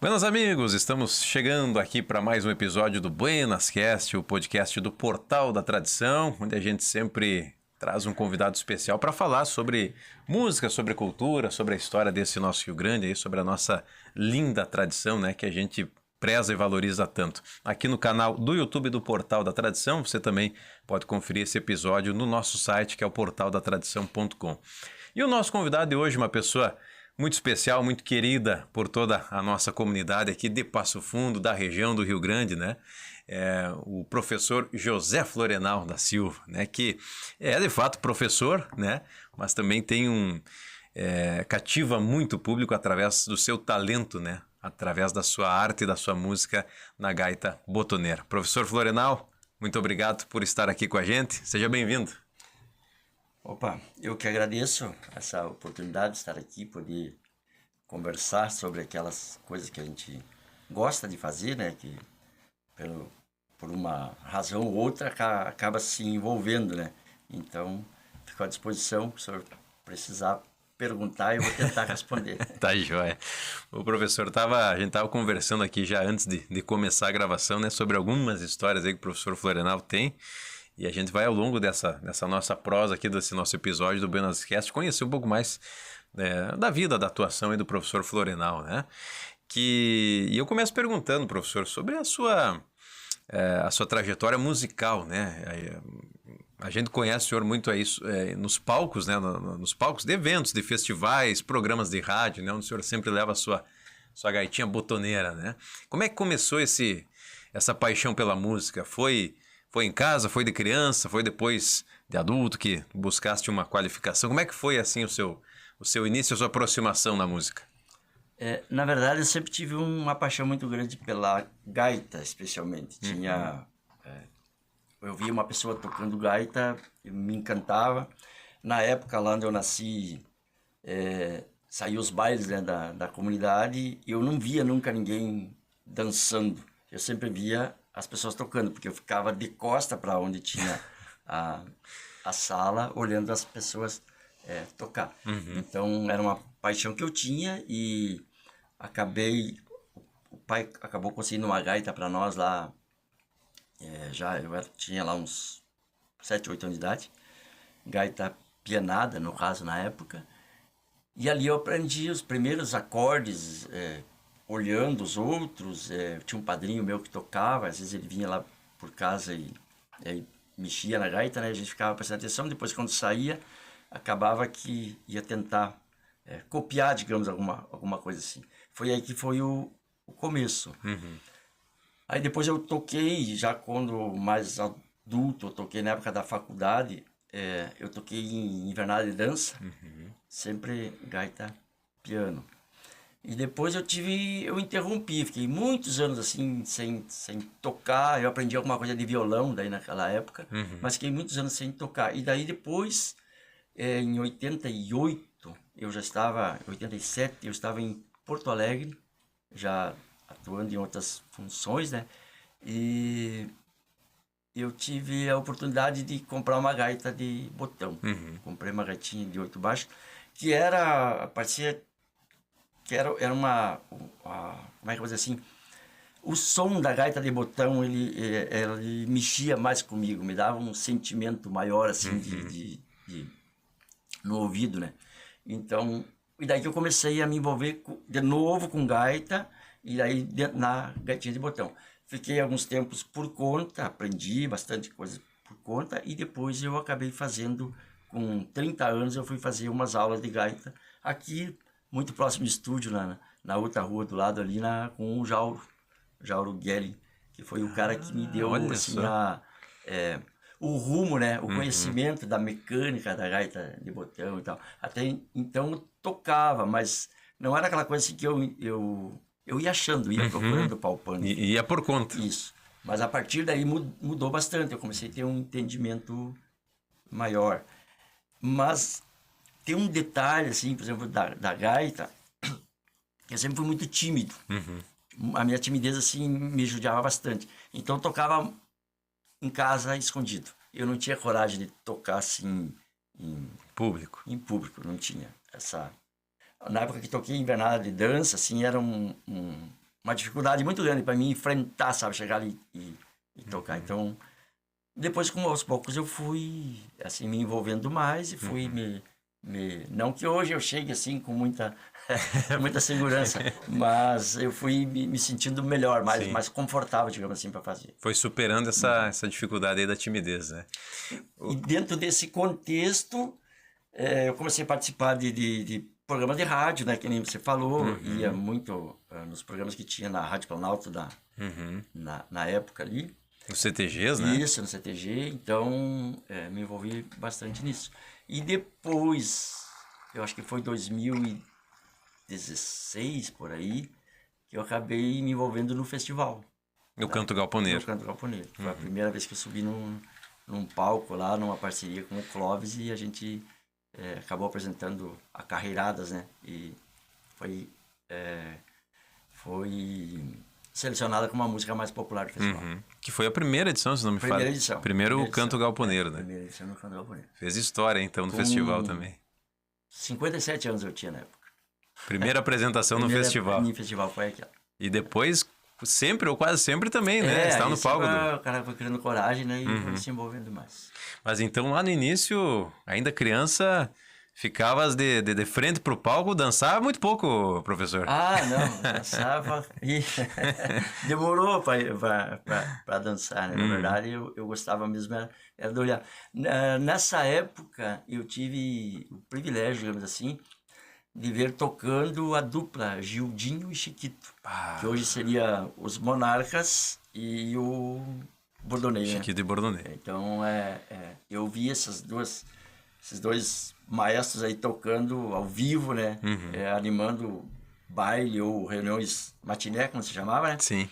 Buenas amigos, estamos chegando aqui para mais um episódio do Buenas Cast, o podcast do Portal da Tradição, onde a gente sempre traz um convidado especial para falar sobre música, sobre cultura, sobre a história desse nosso Rio Grande, aí, sobre a nossa linda tradição, né, que a gente preza e valoriza tanto. Aqui no canal do YouTube do Portal da Tradição, você também pode conferir esse episódio no nosso site, que é o portaldatradição.com. E o nosso convidado de hoje, uma pessoa muito especial, muito querida por toda a nossa comunidade aqui de Passo Fundo, da região do Rio Grande, né? É o professor José Florenal da Silva, né? Que é de fato professor, né? Mas também tem cativa muito o público através do seu talento, né? Através da sua arte e da sua música na gaita botoneira. Professor Florenal, muito obrigado por estar aqui com a gente. Seja bem-vindo. Opa, eu que agradeço essa oportunidade de estar aqui, poder conversar sobre aquelas coisas que a gente gosta de fazer, né? Que por uma razão ou outra acaba se envolvendo, né? Então, fico à disposição, se o senhor precisar perguntar, eu vou tentar responder. Tá joia. O professor a gente estava conversando aqui já antes de começar a gravação, né? Sobre algumas histórias aí que o professor Florenal tem. E a gente vai ao longo dessa nossa prosa aqui, desse nosso episódio do Buenas Cast, conhecer um pouco mais da vida, da atuação aí do professor Florenal, né? E eu começo perguntando, professor, sobre a sua trajetória musical, né? A gente conhece o senhor muito aí nos palcos, né? Nos palcos de eventos, de festivais, programas de rádio, né? Onde o senhor sempre leva a sua gaitinha botoneira, né? Como é que começou essa paixão pela música? Foi em casa, foi de criança, foi depois de adulto que buscaste uma qualificação? Como é que foi assim o seu início, a sua aproximação na música? Na verdade, eu sempre tive uma paixão muito grande pela gaita, especialmente. Eu via uma pessoa tocando gaita, me encantava. Na época, lá onde eu nasci, saía os bailes, né, da comunidade, e eu não via nunca ninguém dançando. Eu sempre via as pessoas tocando, porque eu ficava de costa para onde tinha a sala, olhando as pessoas tocar. Então, era uma paixão que eu tinha e o pai acabou conseguindo uma gaita para nós lá, tinha lá uns 7, 8 anos de idade, gaita pianada, no caso, na época, e ali eu aprendi os primeiros acordes, olhando os outros. Tinha um padrinho meu que tocava, às vezes ele vinha lá por casa e mexia na gaita, né? A gente ficava prestando atenção, depois quando saía, acabava que ia tentar copiar, digamos, alguma coisa assim. Foi aí que foi o começo. Aí depois eu toquei, já quando mais adulto, eu toquei na época da faculdade, eu toquei em invernada de dança, sempre gaita, piano. E depois eu interrompi, fiquei muitos anos assim, sem tocar. Eu aprendi alguma coisa de violão daí naquela época, mas fiquei muitos anos sem tocar. E daí depois, em 88, em 87, eu estava em Porto Alegre, já atuando em outras funções, né? E eu tive a oportunidade de comprar uma gaita de botão. Comprei uma gaitinha de 8 baixos, parecia que era como é que eu vou dizer assim, o som da gaita de botão, ele mexia mais comigo, me dava um sentimento maior, assim, no ouvido, né? Então, e daí que eu comecei a me envolver de novo com gaita, e daí na gaitinha de botão. Fiquei alguns tempos por conta, aprendi bastante coisa por conta, e depois eu acabei fazendo, com 30 anos, eu fui fazer umas aulas de gaita aqui, muito próximo de estúdio, na outra rua do lado ali, com o Jauro Guelli, que foi o cara que me deu assim, o rumo, né? O conhecimento da mecânica da gaita de botão e tal. Até então eu tocava, mas não era aquela coisa assim que eu ia achando, ia procurando, palpando. E ia por conta. Isso. Mas a partir daí mudou bastante, eu comecei a ter um entendimento maior. Mas tem um detalhe, assim, por exemplo, da gaita, que eu sempre fui muito tímido. A minha timidez, assim, me judiava bastante. Então eu tocava em casa, escondido. Eu não tinha coragem de tocar, assim, em público, não tinha essa... Na época que toquei invernada de dança, assim, era uma dificuldade muito grande para mim enfrentar, sabe? Chegar ali e tocar. Então, depois, como aos poucos, eu fui, assim, me envolvendo mais e fui Não que hoje eu chegue, assim, com muita segurança, mas eu fui me sentindo melhor, mais confortável, digamos assim, para fazer. Foi superando essa dificuldade aí da timidez, né? E dentro desse contexto, eu comecei a participar de programas de rádio, né? Que nem você falou, ia muito nos programas que tinha na Rádio Planalto na época ali. Nos CTGs, né? Isso, no CTG, então me envolvi bastante nisso. E depois, eu acho que foi 2016, por aí, que eu acabei me envolvendo no festival. No Canto Galponeiro. No Canto Galponeiro. Foi a primeira vez que eu subi num palco lá, numa parceria com o Clóvis, e a gente acabou apresentando a Carreiradas, né? E foi selecionada como a música mais popular do festival. Que foi a primeira edição, se não me falha. Primeira edição. Primeiro Canto Galponeiro, né? Primeira edição do Canto Galponeiro. Fez história, então, no festival também. 57 anos eu tinha na época. Primeira apresentação no festival. No festival foi aquela. E depois, sempre ou quase sempre também, né? Estava no palco. O cara foi criando coragem, né? E foi se envolvendo mais. Mas então, lá no início, ainda criança... Ficavas de frente pro palco, dançava muito pouco, professor. Ah, não, dançava e demorou para dançar, né? Na verdade, eu gostava mesmo era de olhar. Nessa época, eu tive o privilégio, digamos assim, de ver tocando a dupla Gildinho e Chiquito, que hoje seria os Monarcas e o Bordonei, né? Chiquito e Bordonei. Então, eu vi esses dois maestros aí tocando ao vivo, né? Animando baile ou reuniões matiné, como se chamava, né? Sim.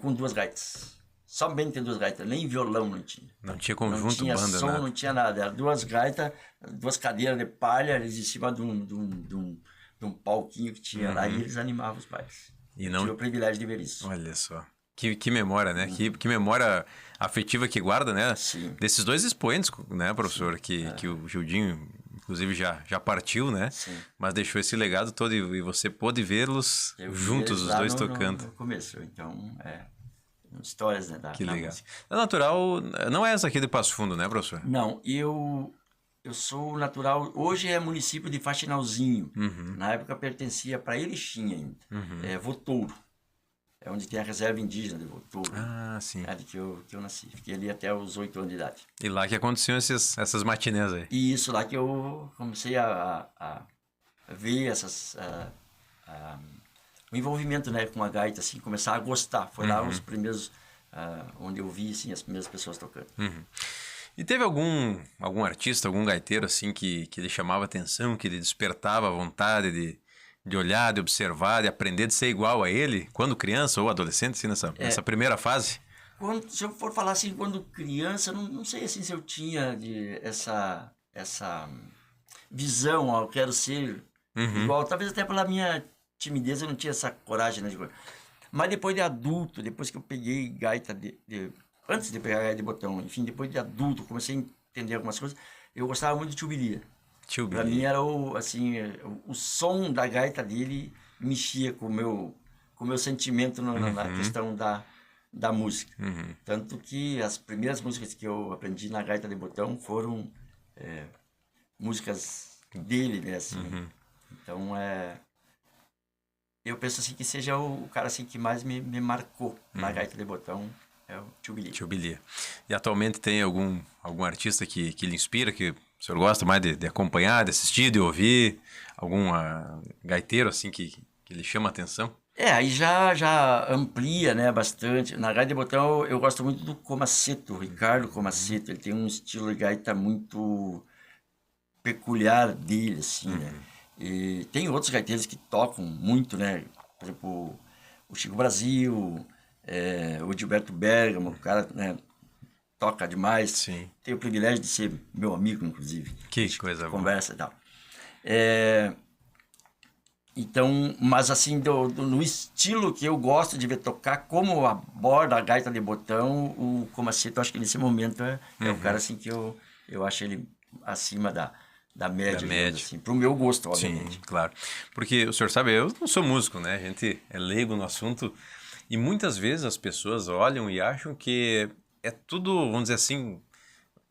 Com duas gaitas. Somente duas gaitas, nem violão não tinha. Não tinha conjunto, não tinha banda, som, nada. não tinha nada. Era duas gaitas, duas cadeiras de palha, eles em cima de um palquinho que tinha lá, e eles animavam os bailes. E não... Tive o privilégio de ver isso. Olha só. Que memória, né? Que memória afetiva que guarda, né? Sim. Desses dois expoentes, né, professor? Que o Gildinho, inclusive, já partiu, né? Sim. Mas deixou esse legado todo e você pôde vê-los juntos, os dois tocando. No começo, então, histórias, né? Que legal. Música. A Natural não é essa aqui de Passo Fundo, né, professor? Não, eu sou natural... Hoje é município de Faxinalzinho. Na época pertencia para Erechim ainda. Votouro. É onde tem a reserva indígena de Votouro. Ah, sim. É de que eu nasci. Fiquei ali até os 8 anos de idade. E lá que aconteciam essas matinés aí. E isso lá que eu comecei a ver o envolvimento, né, com a gaita, assim, começar a gostar. Foi lá os primeiros, onde eu vi, assim, as primeiras pessoas tocando. E teve algum artista, algum gaiteiro, assim, que lhe chamava atenção, que lhe despertava a vontade de olhar, de observar, de aprender, de ser igual a ele, quando criança ou adolescente, assim, nessa primeira fase? Se eu for falar assim, quando criança, não sei assim se eu tinha essa visão, eu quero ser igual. Talvez até pela minha timidez eu não tinha essa coragem, né? Mas depois de adulto, depois que eu peguei gaita antes de pegar gaita de botão, enfim, depois de adulto, comecei a entender algumas coisas, eu gostava muito de Tio Bilia. Para mim era o som da gaita dele mexia com o meu sentimento na questão da música. Tanto que as primeiras músicas que eu aprendi na gaita de botão foram músicas dele, né? Assim. Então, eu penso assim que seja o cara assim, que mais me marcou na gaita de botão, é o Tio Bilia. Tio Bilia. E atualmente tem algum artista que lhe inspira, que o senhor gosta mais de acompanhar, de assistir, de ouvir? Algum gaiteiro assim que lhe chama a atenção? Aí já amplia, né, bastante. Na gaita de botão eu gosto muito do Comaceto, o Ricardo Comaceto. Ele tem um estilo de gaita muito peculiar dele, assim, né? E tem outros gaiteiros que tocam muito, né? Por exemplo, o Chico Brasil, o Gilberto Bergamo, o cara, né, toca demais. Sim. Tenho o privilégio de ser meu amigo, inclusive. Que coisa boa. Conversa e tal. Então, mas assim, no estilo que eu gosto de ver tocar, como aborda a gaita de botão, o Comaceto, acho que nesse momento é o cara assim que eu acho ele acima da média, Da média. assim, pro meu gosto, Sim, obviamente. claro. Porque o senhor sabe, eu não sou músico, né? A gente é leigo no assunto e muitas vezes as pessoas olham e acham que é tudo, vamos dizer assim,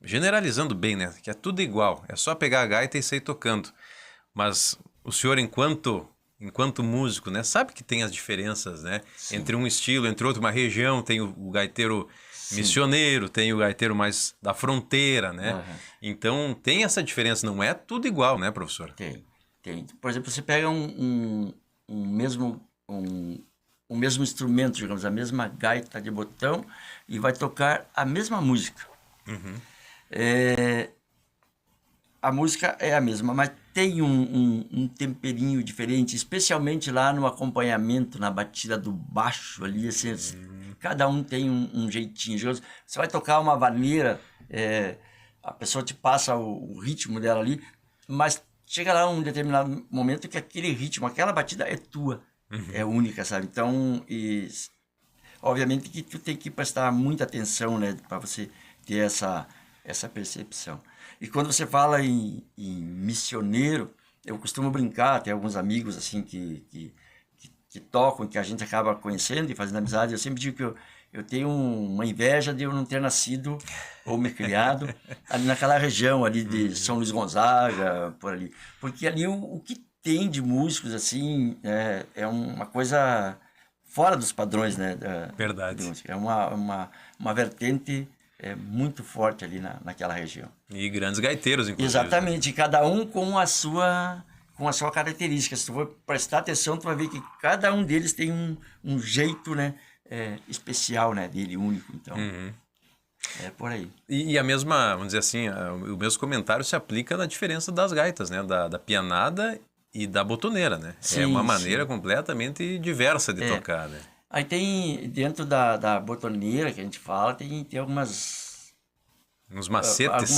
generalizando bem, né? Que é tudo igual, é só pegar a gaita e sair tocando. Mas o senhor, enquanto músico, né, sabe que tem as diferenças, né? Sim. Entre um estilo, entre outro, uma região, tem o gaiteiro missioneiro, tem o gaiteiro mais da fronteira, né? Aham. Então tem essa diferença, não é tudo igual, né, professor? Tem. Por exemplo, você pega um mesmo instrumento, digamos, a mesma gaita de botão e vai tocar a mesma música. É, a música é a mesma, mas tem um temperinho diferente, especialmente lá no acompanhamento, na batida do baixo ali, assim, cada um tem um jeitinho. Você vai tocar uma vaneira, a pessoa te passa o ritmo dela ali, mas chega lá um determinado momento que aquele ritmo, aquela batida é tua, é única, sabe? Então, obviamente que tu tem que prestar muita atenção, né, para você ter essa percepção. E quando você fala em missioneiro, eu costumo brincar, tem alguns amigos assim que tocam, que a gente acaba conhecendo e fazendo amizade. Eu sempre digo que eu tenho uma inveja de eu não ter nascido ou me criado ali naquela região ali de São Luís Gonzaga, por ali. Porque ali o que tem de músicos assim é uma coisa fora dos padrões, né? Verdade. É uma vertente muito forte ali naquela região. E grandes gaiteiros, inclusive. Exatamente, cada um com a sua característica. Se tu for prestar atenção, tu vai ver que cada um deles tem um jeito, né, especial, né, dele, único. Então, é por aí. E a mesma, vamos dizer assim, o mesmo comentário se aplica na diferença das gaitas, né? Da pianada e da botoneira, né? Sim, é uma maneira sim. completamente diversa de tocar, né? Aí tem, dentro da botoneira que a gente fala, tem algumas... Uns macetes.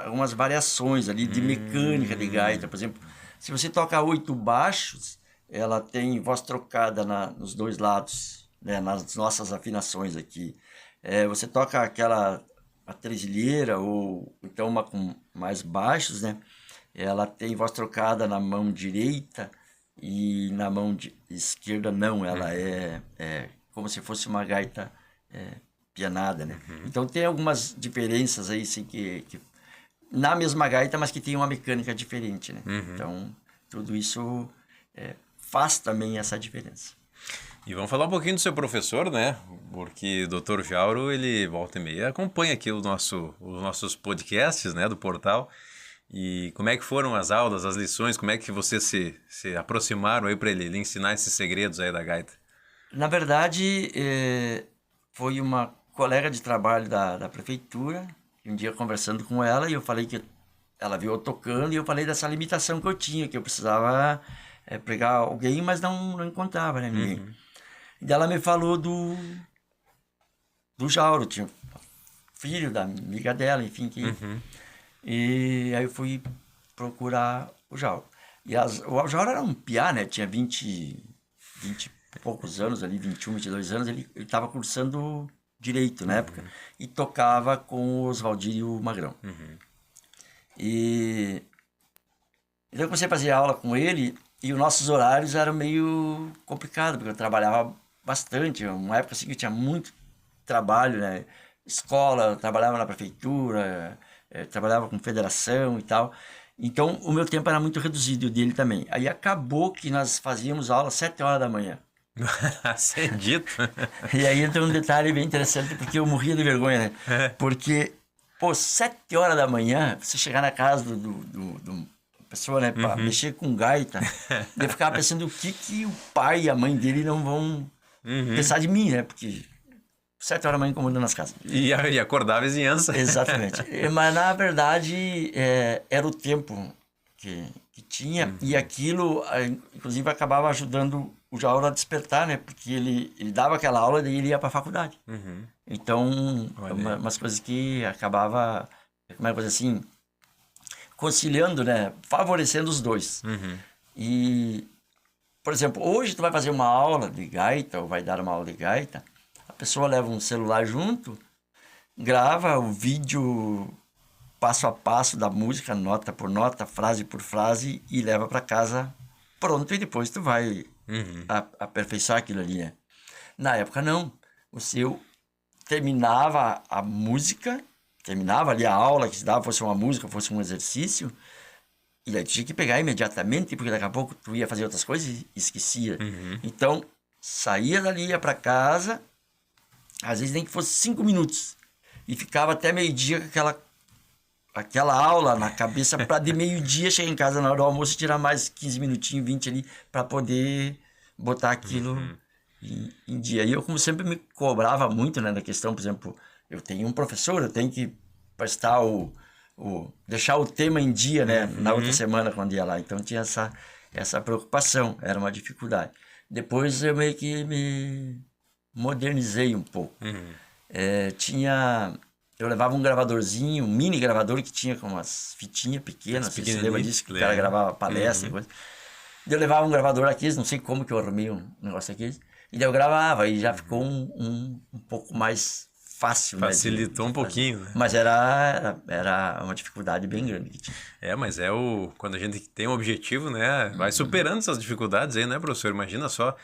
algumas variações ali de mecânica de gaita. Por exemplo, se você toca 8 baixos, ela tem voz trocada nos dois lados, né, nas nossas afinações aqui. Você toca a tresilheira ou então uma com mais baixos, né? Ela tem voz trocada na mão direita e na mão esquerda não. Ela é como se fosse uma gaita pianada, né? Então tem algumas diferenças aí, assim, que na mesma gaita, mas que tem uma mecânica diferente, né? Então, tudo isso faz também essa diferença. E vamos falar um pouquinho do seu professor, né? Porque o Dr. Jauro, ele volta e meia acompanha aqui os nossos podcasts, né, do portal. E como é que foram as aulas, as lições, como é que vocês se aproximaram aí para ele lhe ensinar esses segredos aí da gaita? Na verdade, foi uma colega de trabalho da prefeitura, um dia conversando com ela, e eu falei que ela viu eu tocando, e eu falei dessa limitação que eu tinha, que eu precisava pegar alguém, mas não encontrava, né, ninguém. E ela me falou do Jauro, tinha filho da amiga dela, enfim, e aí eu fui procurar o Jauro. E o Jauro era um piá, né, tinha 20 e poucos anos ali, 21, 22 anos, ele estava cursando Direito na época, e tocava com o Oswaldir e o Magrão. E então eu comecei a fazer aula com ele, e os nossos horários eram meio complicados, porque eu trabalhava bastante, uma época assim que eu tinha muito trabalho, né? Escola, trabalhava na prefeitura, trabalhava com federação e tal. Então o meu tempo era muito reduzido, e o dele também. Aí acabou que nós fazíamos aula às 7 horas da manhã. Acredito. E aí entra um detalhe bem interessante, porque eu morria de vergonha, né? Porque, 7 horas da manhã, você chegar na casa do pessoa, né, pra mexer com gaita, eu ficava pensando o que o pai e a mãe dele não vão pensar de mim, né? Porque 7 horas da manhã incomodando as casas. E acordar a vizinhança. Exatamente. Mas, na verdade, era o tempo que tinha, e aquilo, inclusive, acabava ajudando o Jauro a despertar, né? Porque ele dava aquela aula e daí ele ia para a faculdade. Então, umas coisas que acabava, como é que eu vou dizer assim, conciliando, né? Favorecendo os dois. E, por exemplo, hoje tu vai fazer uma aula de gaita, ou vai dar uma aula de gaita, a pessoa leva um celular junto, grava o vídeo passo a passo da música, nota por nota, frase por frase, e leva para casa pronto, e depois tu vai aperfeiçoar aquilo ali, né? Na época, não. O seu terminava a música, terminava ali a aula que se dava, fosse uma música, fosse um exercício, e aí tu tinha que pegar imediatamente, porque daqui a pouco tu ia fazer outras coisas e esquecia. Então, saía dali, ia para casa, às vezes nem que fosse 5 minutos, e ficava até meio-dia com aquela aula na cabeça, para de meio-dia chegar em casa na hora do almoço e tirar mais 15 minutinhos, 20 ali, para poder botar aquilo em dia. E eu, como sempre, me cobrava muito, né, da questão, por exemplo, eu tenho um professor, eu tenho que prestar deixar o tema em dia, né, na outra semana quando ia lá. Então tinha essa preocupação, era uma dificuldade. Depois eu meio que me modernizei um pouco. Eu levava um gravadorzinho, um mini gravador que tinha com umas fitinhas pequenas, você se lembra disso? Que o cara gravava palestra e coisa. Eu levava um gravador aqui, não sei como que eu arrumei um negócio aqui, e daí eu gravava, e já ficou um pouco mais fácil. Facilitou, né, um pouquinho, né? Mas era uma dificuldade bem grande que tinha. Mas quando a gente tem um objetivo, né, vai superando essas dificuldades aí, né, professor? Imagina só,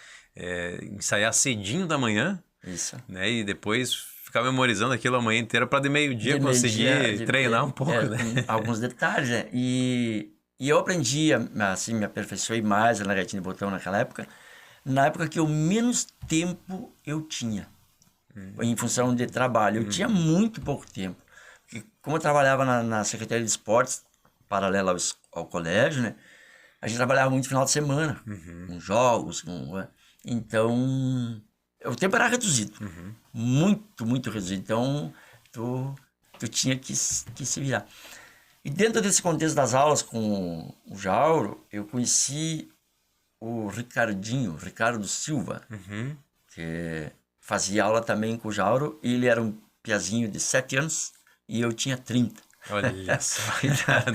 ensaiar cedinho da manhã, isso, né, e depois ficar memorizando aquilo a manhã inteira para de meio-dia conseguir treinar um pouco, né? Alguns detalhes, né? E eu aprendi, assim, me aperfeiçoei mais na gaitinha de botão naquela época, na época que eu menos tempo eu tinha, em função de trabalho. Eu tinha muito pouco tempo. Porque como eu trabalhava na Secretaria de Esportes, paralela ao colégio, né? A gente trabalhava muito no final de semana, com jogos, então o tempo era reduzido, muito, muito reduzido. Então, tu tinha que se virar. E dentro desse contexto das aulas com o Jauro, eu conheci o Ricardo Silva, que fazia aula também com o Jauro. E ele era um piazinho de 7 anos e eu tinha 30. Olha só,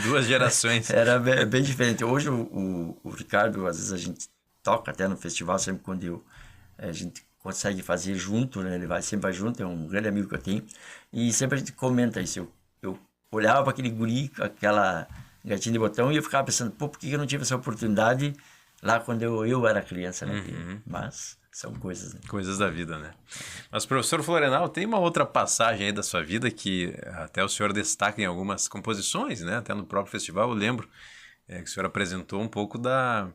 2 gerações. Era bem diferente. Hoje o Ricardo, às vezes a gente toca até no festival, sempre quando a gente consegue fazer junto, né? Ele sempre vai junto, é um grande amigo que eu tenho. E sempre a gente comenta isso. Eu olhava para aquele guri, aquela gatinha de botão, e eu ficava pensando, por que eu não tive essa oportunidade lá quando eu era criança, né? Mas são coisas, né? Coisas da vida, né? Mas, professor Florenal, tem uma outra passagem aí da sua vida que até o senhor destaca em algumas composições, né? Até no próprio festival, eu lembro que o senhor apresentou um pouco da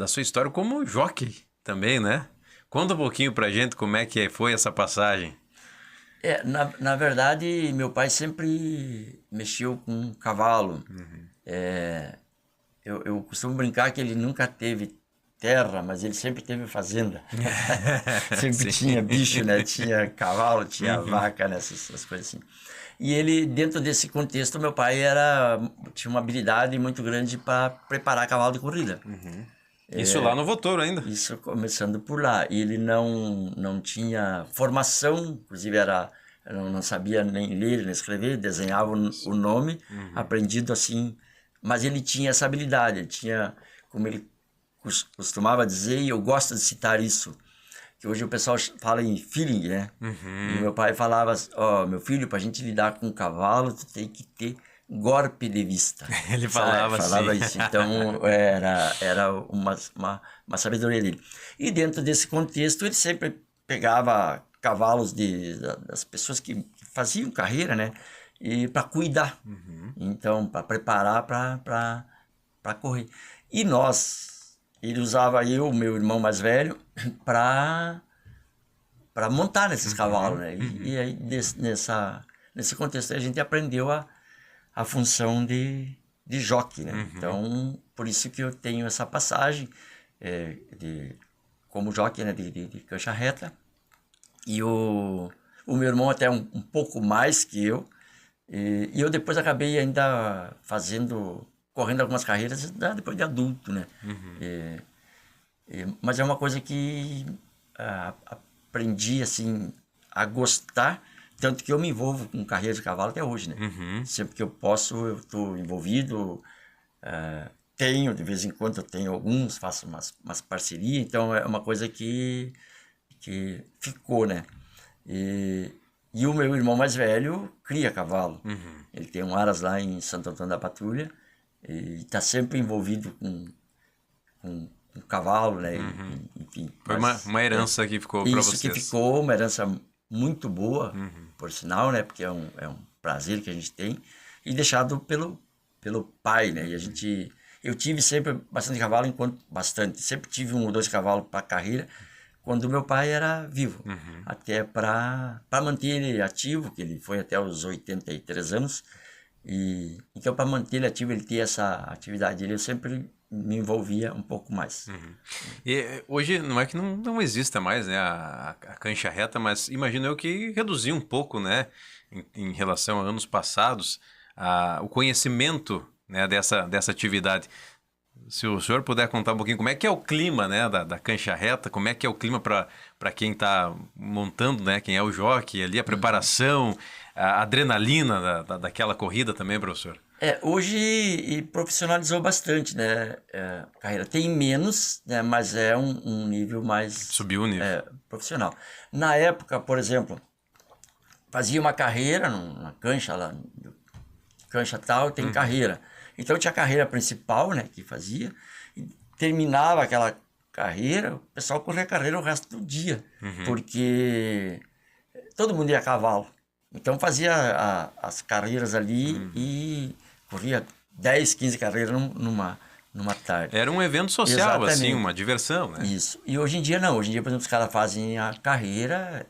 sua história como jockey também, né? Conta um pouquinho pra gente como é que foi essa passagem. Na verdade, meu pai sempre mexeu com cavalo. Eu costumo brincar que ele nunca teve terra, mas ele sempre teve fazenda. Sempre tinha bicho, né? Tinha cavalo, tinha vaca, né? Essas coisas assim. E ele, dentro desse contexto, meu pai tinha uma habilidade muito grande para preparar cavalo de corrida. Isso lá no Votouro ainda? Isso começando por lá. E ele não tinha formação, inclusive não sabia nem ler, nem escrever, desenhava o nome, aprendido assim. Mas ele tinha essa habilidade, ele tinha, como ele costumava dizer, e eu gosto de citar isso, que hoje o pessoal fala em feeling, né? E meu pai falava, meu filho, pra gente lidar com um cavalo, tu tem que ter golpe de vista. Ele falava assim. Isso. Então, era uma sabedoria dele. E dentro desse contexto, ele sempre pegava cavalos das pessoas que faziam carreira, né? E para cuidar. Então, para preparar para correr. E ele usava meu irmão mais velho, para montar nesses cavalos, né? E aí, nesse contexto, a gente aprendeu a função de jockey, né? Então, por isso que eu tenho essa passagem como jockey, né? De cancha reta. E o meu irmão até um pouco mais que eu. E eu depois acabei ainda correndo algumas carreiras depois de adulto, né? Mas é uma coisa que aprendi, assim, a gostar, tanto que eu me envolvo com carreira de cavalo até hoje, né? Sempre que eu posso, eu estou envolvido. De vez em quando eu tenho alguns, faço umas parcerias, então é uma coisa que ficou, né? E o meu irmão mais velho cria cavalo. Ele tem um aras lá em Santo Antônio da Patrulha e está sempre envolvido com cavalo, né? Enfim, Foi uma herança que ficou para vocês. Isso que ficou, uma herança muito boa, por sinal, né? Porque é um prazer que a gente tem. E deixado pelo pai, né? E eu tive sempre bastante cavalo, sempre tive 1 ou 2 cavalos para carreira, quando meu pai era vivo. Até para manter ele ativo, que ele foi até os 83 anos. Então, para manter ele ativo, ele ter essa atividade dele, eu sempre me envolvia um pouco mais. E hoje não é que não exista mais, né, a cancha reta, mas imagino eu que reduziu um pouco, né, em relação a anos passados, o conhecimento, né, dessa atividade. Se o senhor puder contar um pouquinho como é que é o clima, né, da cancha reta, como é que é o clima para quem está montando, né, quem é o jockey ali, a preparação, a adrenalina daquela corrida também, professor? Hoje profissionalizou bastante, né, a carreira. Tem menos, né, mas é um nível mais... Subiu o nível. Profissional. Na época, por exemplo, fazia uma carreira numa cancha lá, cancha tal, tem carreira. Então tinha a carreira principal, né, que fazia, e terminava aquela carreira, o pessoal corria a carreira o resto do dia, porque todo mundo ia a cavalo. Então fazia as carreiras ali e corria 10, 15 carreiras numa tarde. Era um evento social, exatamente, assim, uma diversão, né? Isso. E hoje em dia não. Hoje em dia, por exemplo, os caras fazem a carreira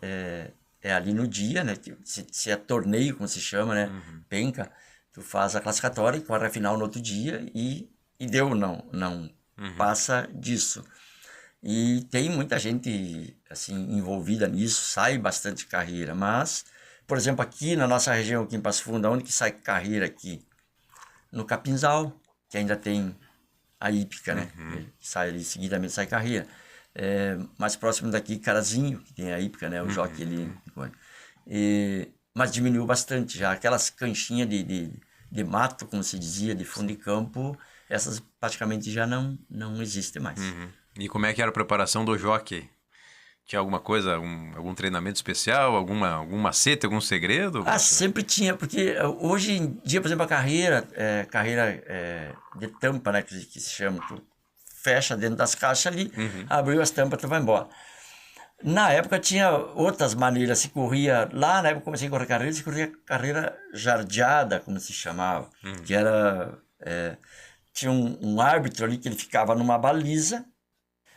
ali no dia, né? Se é torneio, como se chama, né? Penca. Tu faz a classificatória e corre a final no outro dia e deu, não passa disso. E tem muita gente, assim, envolvida nisso, sai bastante carreira, mas, por exemplo, aqui na nossa região, aqui em Passo Fundo, onde que sai carreira aqui? No Capinzal, que ainda tem a hípica, né? Que sai ali, seguidamente sai carreira. Mais próximo daqui, Carazinho, que tem a hípica, né? O jockey ali. Mas diminuiu bastante já. Aquelas canchinhas de mato, como se dizia, de fundo de campo, essas praticamente já não existem mais. E como é que era a preparação do jockey? Tinha alguma coisa, algum treinamento especial, algum macete, algum segredo? Sempre tinha, porque hoje em dia, por exemplo, a carreira de tampa, né, que se chama, tu fecha dentro das caixas ali, abriu as tampas, tu vai embora. Na época tinha outras maneiras, se corria, lá na época que comecei a correr carreira, se corria carreira jardeada, como se chamava, que era, tinha um árbitro ali que ele ficava numa baliza,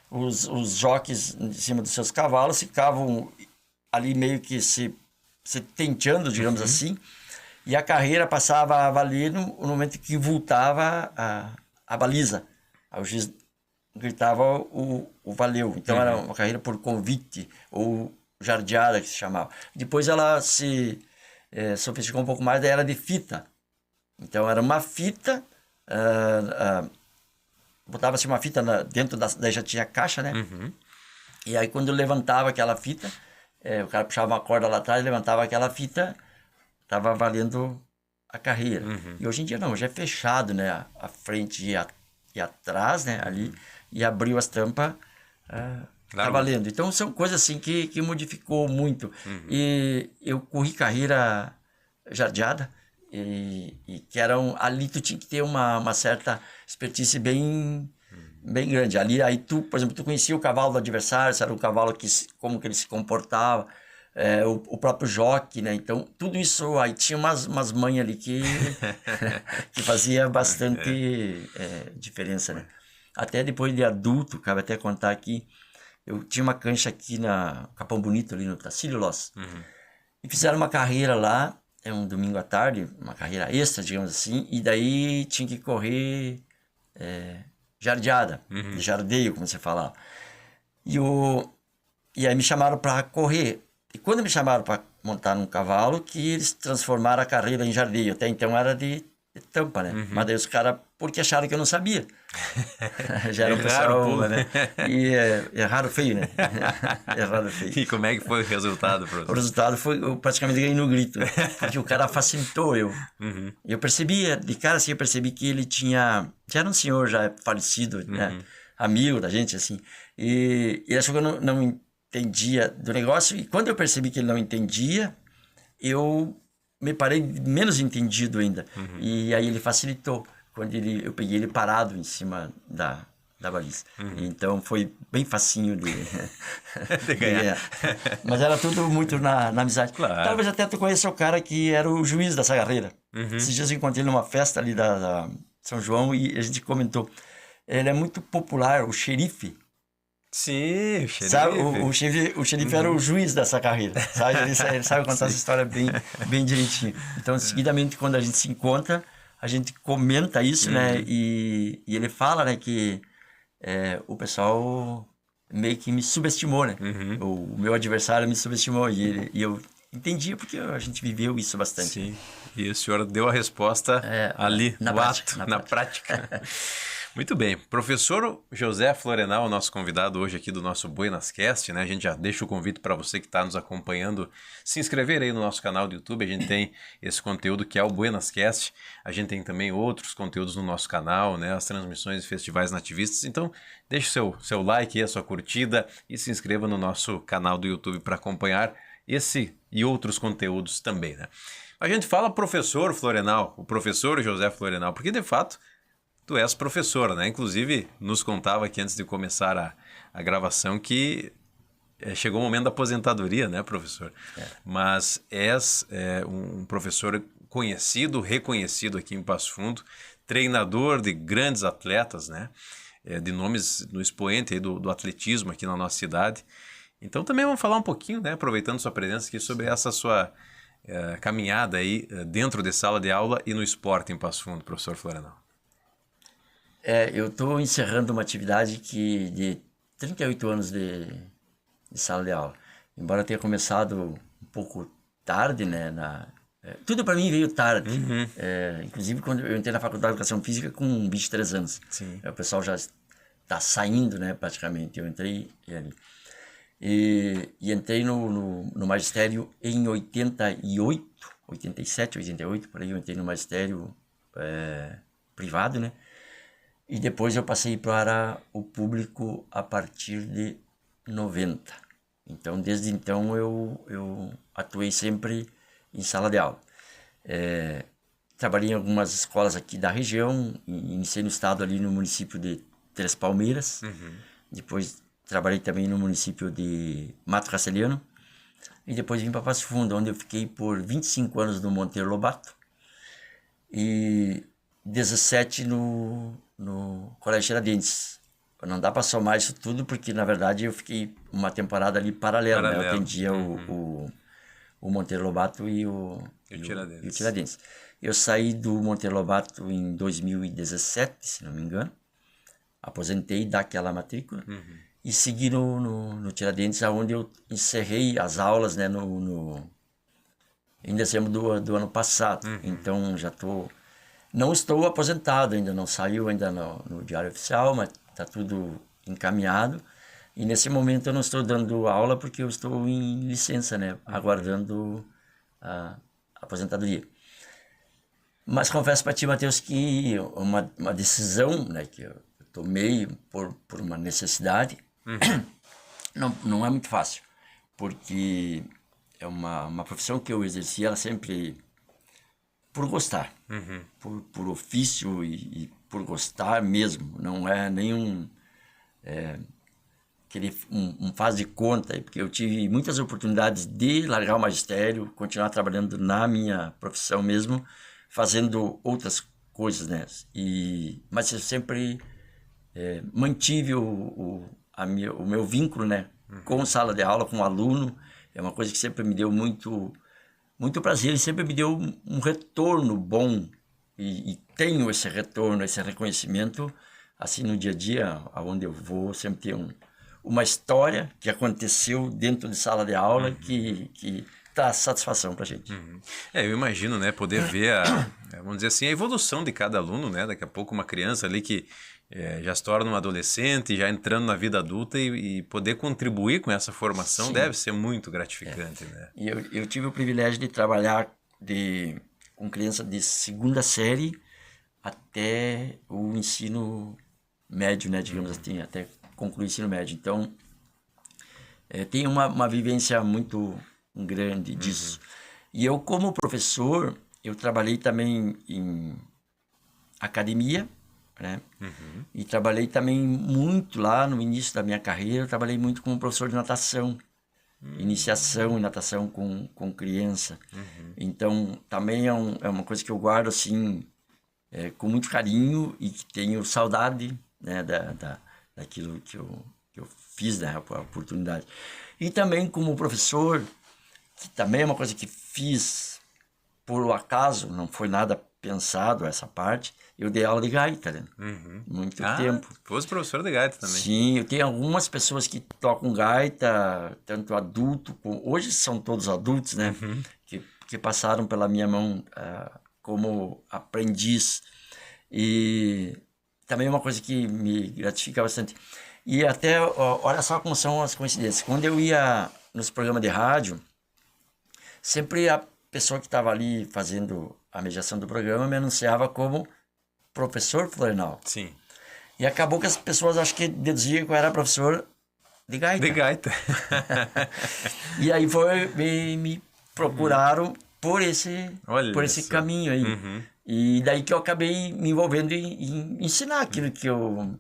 os jockeys em cima dos seus cavalos ficavam ali meio que se tenteando, digamos assim, e a carreira passava a valer no momento que voltava a baliza. Aí o juiz gritava o valeu. Então era uma carreira por convite, ou jardeada que se chamava. Depois ela se sofisticou um pouco mais, daí era de fita. Então era uma fita, botava-se uma fita dentro daí já tinha caixa, né? E aí quando levantava aquela fita, o cara puxava uma corda lá atrás, levantava aquela fita, tava valendo a carreira. E hoje em dia não, hoje é fechado, né? A frente e atrás, né? Ali, e abriu as tampas, tá valendo. Então são coisas assim que modificou muito. E eu corri carreira jardeada, e que eram, ali tu tinha que ter uma certa expertise bem grande. Ali, aí tu, por exemplo, tu conhecia o cavalo do adversário, se era um cavalo como que ele se comportava, o próprio jockey, né? Então, tudo isso, aí tinha umas manhas ali que fazia bastante diferença, né? Até depois de adulto, cabe até contar aqui, eu tinha uma cancha aqui na Capão Bonito, ali no Tacílio Loss, e fizeram uma carreira lá, um domingo à tarde, uma carreira extra, digamos assim, e daí tinha que correr jardeada, jardeio, como você falava. E aí me chamaram para correr. E quando me chamaram para montar num cavalo, que eles transformaram a carreira em jardeio. Até então era de tampa, né? Mas daí os caras, porque acharam que eu não sabia. Já era um pessoal, né? E erraram feio, né? Erraram feio. E como é que foi o resultado, professor? O resultado foi, eu praticamente ganhei no grito, porque o cara facilitou eu. Eu percebia, de cara assim, eu percebi que ele já era um senhor já falecido, né? Amigo da gente, assim. E ele achou que eu não entendia do negócio, e quando eu percebi que ele não entendia, eu me parei menos entendido ainda. E aí ele facilitou, quando eu peguei ele parado em cima da baliza. Então foi bem facinho de, De ganhar. Mas era tudo muito na amizade. Claro. Talvez até tu conheça o cara que era o juiz dessa carreira. Esses dias eu encontrei ele numa festa ali da São João e a gente comentou. Ele é muito popular, o xerife. Sim, o xerife. Sabe, o xerife era o juiz dessa carreira, sabe? Ele sabe contar essa história bem direitinho. Então, seguidamente, quando a gente se encontra, a gente comenta isso, né? E ele fala, né, que o pessoal meio que me subestimou, né? O meu adversário me subestimou e eu entendi porque a gente viveu isso bastante. Sim, e o senhor deu a resposta ali, no ato, na prática. Muito bem. Professor José Florenal, nosso convidado hoje aqui do nosso Buenas Cast, né? A gente já deixa o convite para você que está nos acompanhando se inscrever aí no nosso canal do YouTube. A gente tem esse conteúdo que é o Buenas Cast. A gente tem também outros conteúdos no nosso canal, né? As transmissões de festivais nativistas. Então, deixe o seu like, a sua curtida e se inscreva no nosso canal do YouTube para acompanhar esse e outros conteúdos também, né? A gente fala professor Florenal, o professor José Florenal, porque de fato tu és professora, né? Inclusive, nos contava aqui antes de começar a gravação que chegou o momento da aposentadoria, né, professor? Mas és um professor conhecido, reconhecido aqui em Passo Fundo, treinador de grandes atletas, né? De nomes no expoente aí do atletismo aqui na nossa cidade. Então também vamos falar um pouquinho, né, aproveitando sua presença aqui, sobre essa sua caminhada aí dentro de sala de aula e no esporte em Passo Fundo, professor Florenal. Eu estou encerrando uma atividade de 38 anos de sala de aula. Embora tenha começado um pouco tarde, né? Tudo para mim veio tarde. Inclusive, quando eu entrei na Faculdade de Educação Física com 23 anos. Sim. O pessoal já está saindo, né, praticamente. Eu entrei ali. E entrei no magistério em 88, 87, 88, por aí. Eu entrei no magistério privado, né? E depois eu passei para o público a partir de 90. Então, desde então, eu atuei sempre em sala de aula. Trabalhei em algumas escolas aqui da região, iniciei no estado ali no município de Três Palmeiras. Depois trabalhei também no município de Mato Castelhano. E depois vim para Passo Fundo, onde eu fiquei por 25 anos no Monteiro Lobato. E 17 no Colégio Tiradentes. Não dá para somar isso tudo, porque na verdade eu fiquei uma temporada ali paralela. Né? Eu atendia o Monteiro Lobato e o Tiradentes. Eu saí do Monteiro Lobato em 2017, se não me engano. Aposentei daquela matrícula e segui no Tiradentes, onde eu encerrei as aulas, né, em dezembro do ano passado. Então já estou... Não estou aposentado, ainda não saiu ainda no Diário Oficial, mas está tudo encaminhado. E nesse momento eu não estou dando aula porque eu estou em licença, né? Aguardando a aposentadoria. Mas confesso para ti, Matheus, que uma decisão, né, que eu tomei por uma necessidade, não é muito fácil. Porque é uma profissão que eu exerci, ela sempre... por gostar, por ofício e por gostar mesmo. Não é nenhum um faz de conta, porque eu tive muitas oportunidades de largar o magistério, continuar trabalhando na minha profissão mesmo, fazendo outras coisas, né? Mas eu sempre mantive o meu vínculo, né, com sala de aula, com o aluno. É uma coisa que sempre me deu muito prazer, ele sempre me deu um retorno bom e tenho esse retorno, esse reconhecimento, assim, no dia a dia, aonde eu vou, sempre tem uma história que aconteceu dentro de sala de aula que traz satisfação pra gente. Eu imagino, né, poder ver vamos dizer assim, a evolução de cada aluno, né, daqui a pouco uma criança ali que já se torna um adolescente, já entrando na vida adulta e poder contribuir com essa formação. Sim. Deve ser muito gratificante, né? E eu tive o privilégio de trabalhar com criança de segunda série até o ensino médio, né, digamos assim, até concluir o ensino médio. Então, tem uma vivência muito grande disso. E eu, como professor, eu trabalhei também em academia, né? E trabalhei também muito lá no início da minha carreira, eu trabalhei muito como professor de natação, iniciação em natação com criança. Então, também é uma coisa que eu guardo, assim, com muito carinho e que tenho saudade, né, daquilo que eu fiz, né, a oportunidade. E também como professor, que também é uma coisa que fiz por acaso, não foi nada pensado essa parte, eu dei aula de gaita, né? Muito tempo. Fosse professor de gaita também. Sim, eu tenho algumas pessoas que tocam gaita, tanto adulto, hoje são todos adultos, né? Que passaram pela minha mão como aprendiz. E também é uma coisa que me gratifica bastante. E até, olha só como são as coincidências. Quando eu ia nos programas de rádio, sempre a pessoa que estava ali fazendo a mediação do programa me anunciava como professor Florenal. Sim. E acabou que as pessoas acho que deduziam que eu era professor de gaita. De gaita. E aí me procuraram por esse caminho aí. E daí que eu acabei me envolvendo em ensinar aquilo que eu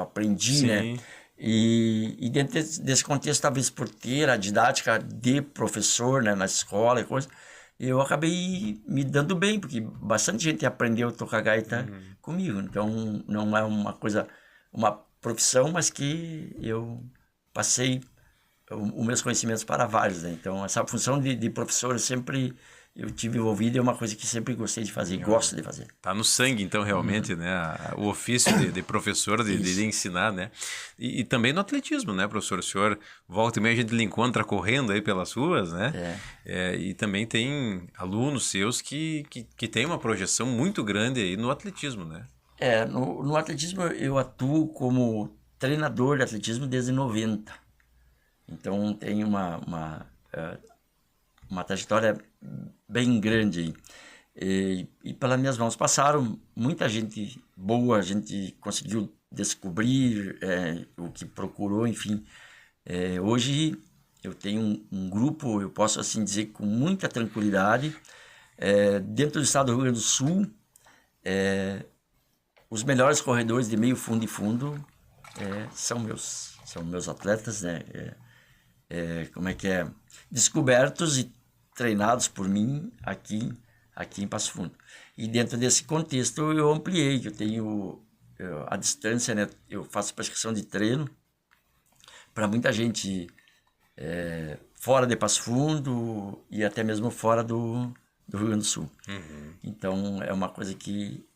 aprendi, Sim. né? E dentro desse contexto, talvez por ter a didática de professor, né, na escola e coisa, eu acabei me dando bem, porque bastante gente aprendeu a tocar gaita comigo. Então, não é uma profissão, mas que eu passei os meus conhecimentos para vários, né? Então, essa função de professor eu tive envolvido, é uma coisa que sempre gostei de fazer, gosto de fazer. Tá no sangue, então, realmente, né? O ofício de professor, de ensinar, né? E também no atletismo, né, professor? O senhor volta e meia, a gente lhe encontra correndo aí pelas ruas, né? E também tem alunos seus que têm uma projeção muito grande aí no atletismo, né? No atletismo eu atuo como treinador de atletismo desde 90. Então, tem uma trajetória bem grande e pelas minhas mãos passaram muita gente boa, a gente conseguiu descobrir o que procurou, enfim. Hoje eu tenho um grupo, eu posso assim dizer com muita tranquilidade, dentro do estado do Rio Grande do Sul, os melhores corredores de meio fundo e fundo são meus atletas, né? Descobertos e treinados por mim aqui em Passo Fundo. E dentro desse contexto eu ampliei, eu tenho a distância, né? Eu faço prescrição de treino para muita gente fora de Passo Fundo e até mesmo fora do Rio Grande do Sul. Então é uma coisa que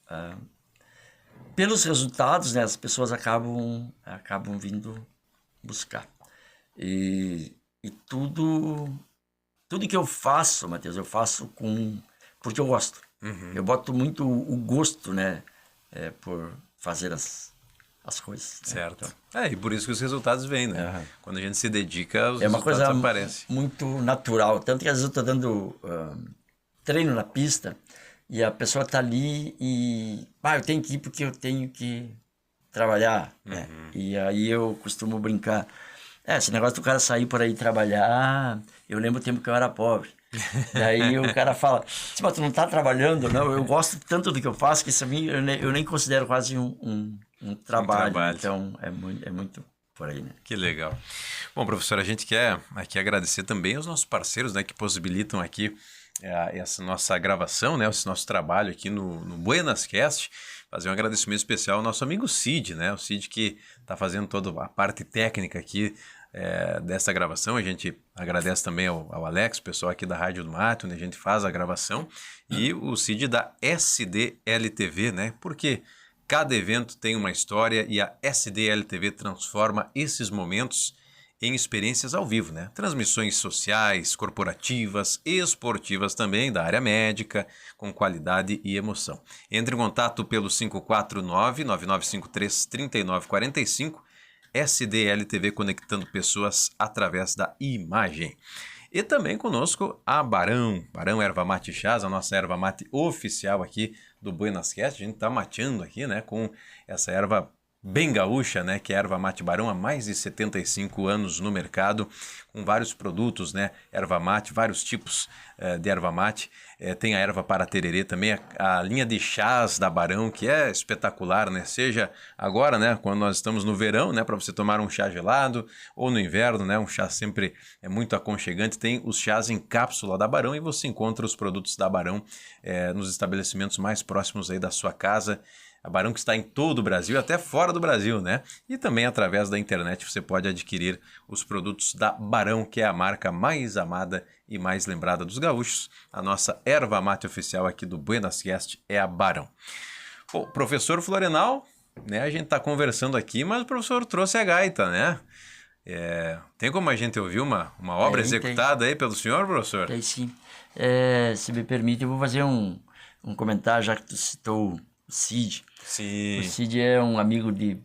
pelos resultados, né, as pessoas acabam vindo buscar. E tudo que eu faço, Matheus, eu faço porque eu gosto. Eu boto muito o gosto, né, por fazer as coisas. Certo. Né? Então, e por isso que os resultados vêm, né? Quando a gente se dedica, os resultados aparecem. É uma aparecem. coisa muito natural. Tanto que às vezes eu estou dando treino na pista e a pessoa está ali e... eu tenho que ir porque eu tenho que trabalhar. Né? E aí eu costumo brincar. Esse negócio do cara sair por aí trabalhar, eu lembro o tempo que eu era pobre. Daí o cara fala, mas tu não tá trabalhando? Não, eu gosto tanto do que eu faço que isso a mim eu nem considero quase um trabalho. Então é muito por aí, né? Que legal. Bom, professor, a gente quer aqui agradecer também aos nossos parceiros, né, que possibilitam aqui essa nossa gravação, né, esse nosso trabalho aqui no Buenas Cast. Fazer um agradecimento especial ao nosso amigo Cid, né? O Cid que está fazendo toda a parte técnica aqui dessa gravação. A gente agradece também ao Alex, pessoal aqui da Rádio do Mato, onde a gente faz a gravação. E o Cid da SDLTV, né? Porque cada evento tem uma história e a SDLTV transforma esses momentos em experiências ao vivo, né? Transmissões sociais, corporativas, esportivas também, da área médica, com qualidade e emoção. Entre em contato pelo 549-9953-3945, SDLTV conectando pessoas através da imagem. E também conosco a Barão Erva Mate Chás, a nossa erva mate oficial aqui do Buenas Cast. A gente está mateando aqui, né, com essa erva bem gaúcha, né, que é a erva mate Barão, há mais de 75 anos no mercado, com vários produtos, né, erva mate, vários tipos de erva mate. Tem a erva para tererê também, a linha de chás da Barão, que é espetacular, né, seja agora, né, quando nós estamos no verão, né, para você tomar um chá gelado, ou no inverno, né, um chá sempre é muito aconchegante. Tem os chás em cápsula da Barão e você encontra os produtos da Barão nos estabelecimentos mais próximos aí da sua casa. A Barão que está em todo o Brasil e até fora do Brasil, né? E também através da internet você pode adquirir os produtos da Barão, que é a marca mais amada e mais lembrada dos gaúchos. A nossa erva mate oficial aqui do Buenas Cast é a Barão. Bom, professor Florenal, né? A gente está conversando aqui, mas o professor trouxe a gaita, né? Tem como a gente ouvir uma obra executada aí pelo senhor, professor? Tem sim. Se me permite, eu vou fazer um comentário, já que tu citou o Cid. Sim. O Cid é um amigo de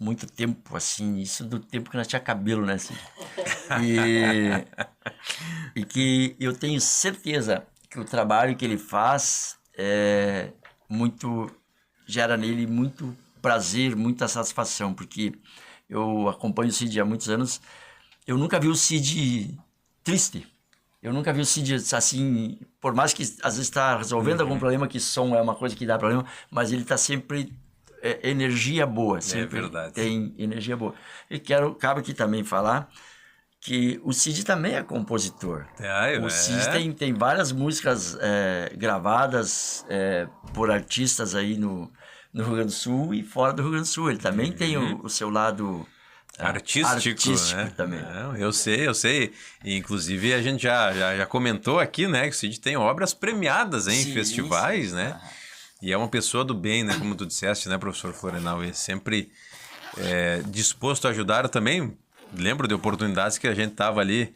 muito tempo, assim, isso do tempo que nós tinha cabelo, né, Cid? E que eu tenho certeza que o trabalho que ele faz gera nele muito prazer, muita satisfação, porque eu acompanho o Cid há muitos anos. Eu nunca vi o Cid triste. Eu nunca vi o Cid assim, por mais que às vezes está resolvendo algum problema, que som é uma coisa que dá problema, mas ele está sempre energia boa, sempre verdade. tem energia boa. E cabe aqui também falar que o Cid também é compositor. O Cid tem várias músicas gravadas por artistas aí no Rio Grande do Sul e fora do Rio Grande do Sul. Ele também tem o seu lado... artístico, né? Também. Não, eu sei. E, inclusive, a gente já comentou aqui, né? Que o Cid tem obras premiadas em festivais, sim. Né? E é uma pessoa do bem, né? Como tu disseste, né, professor Florenal? E sempre disposto a ajudar. Eu também lembro de oportunidades que a gente tava ali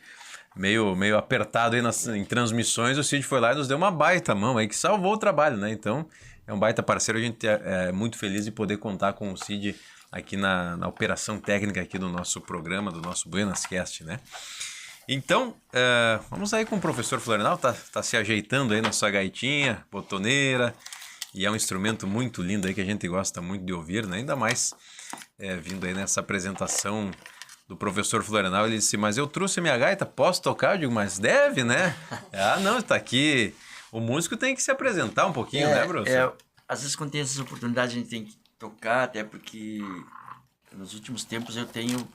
meio apertado aí em transmissões. O Cid foi lá e nos deu uma baita mão aí, que salvou o trabalho, né? Então, é um baita parceiro. A gente é muito feliz de poder contar com o Cid aqui na operação técnica aqui do nosso programa, do nosso Buenas Cast, né? Então, vamos aí com o professor Florenal, tá se ajeitando aí na sua gaitinha, botoneira, e é um instrumento muito lindo aí que a gente gosta muito de ouvir, né? Ainda mais vindo aí nessa apresentação do professor Florenal. Ele disse, mas eu trouxe minha gaita, posso tocar? Eu digo, mas deve, né? Não, está aqui. O músico tem que se apresentar um pouquinho, né, professor? Às vezes, quando tem essas oportunidades, a gente tem que tocar, até porque nos últimos tempos eu tenho